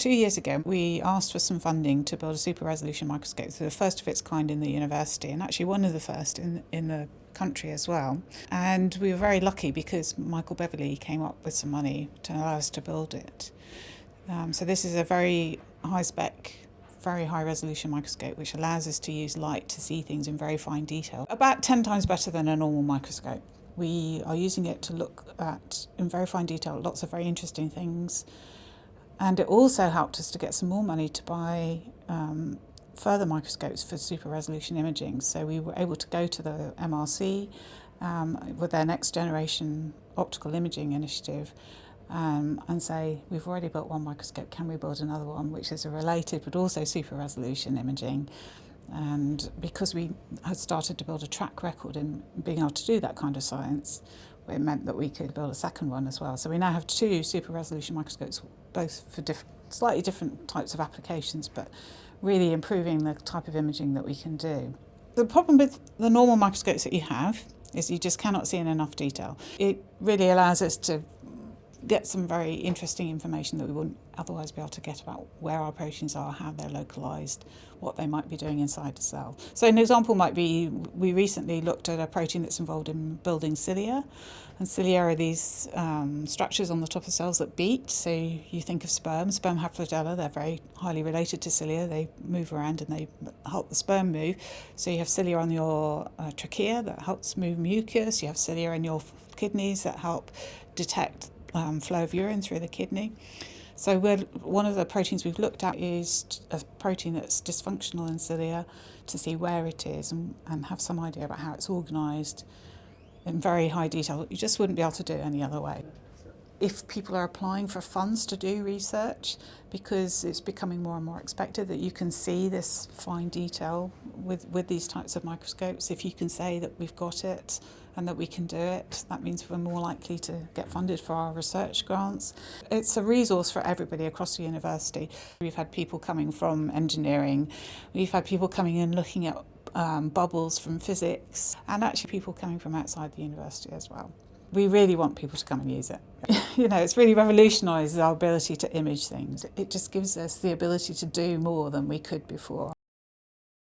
2 years ago, we asked for some funding to build a super resolution microscope. So the first of its kind in the university, and actually one of the first in the country as well. And we were very lucky because Michael Beverley came up with some money to allow us to build it. So this is a very high spec, very high resolution microscope which allows us to use light to see things in very fine detail, about 10 times better than a normal microscope. We are using it to look at, in very fine detail, lots of very interesting things. And it also helped us to get some more money to buy further microscopes for super resolution imaging. So we were able to go to the MRC with their next generation optical imaging initiative and say, we've already built one microscope, can we build another one, which is a related but also super resolution imaging. And because we had started to build a track record in being able to do that kind of science, it meant that we could build a second one as well. So we now have 2 super resolution microscopes, both for slightly different types of applications, but really improving the type of imaging that we can do. The problem with the normal microscopes that you have is you just cannot see in enough detail. It really allows us to get some very interesting information that we wouldn't otherwise be able to get about where our proteins are, how they're localised, what they might be doing inside the cell. So an example might be, we recently looked at a protein that's involved in building cilia. And cilia are these structures on the top of cells that beat. So you think of sperm have flagella, they're very highly related to cilia. They move around and they help the sperm move. So you have cilia on your trachea that helps move mucus. You have cilia in your kidneys that help detect flow of urine through the kidney. So one of the proteins we've looked at is a protein that's dysfunctional in cilia, to see where it is and have some idea about how it's organised in very high detail. You just wouldn't be able to do it any other way. If people are applying for funds to do research, because it's becoming more and more expected that you can see this fine detail with these types of microscopes, if you can say that we've got it and that we can do it, that means we're more likely to get funded for our research grants. It's a resource for everybody across the university. We've had people coming from engineering, we've had people coming in looking at bubbles from physics, and actually people coming from outside the university as well. We really want people to come and use it. It's really revolutionised our ability to image things. It just gives us the ability to do more than we could before.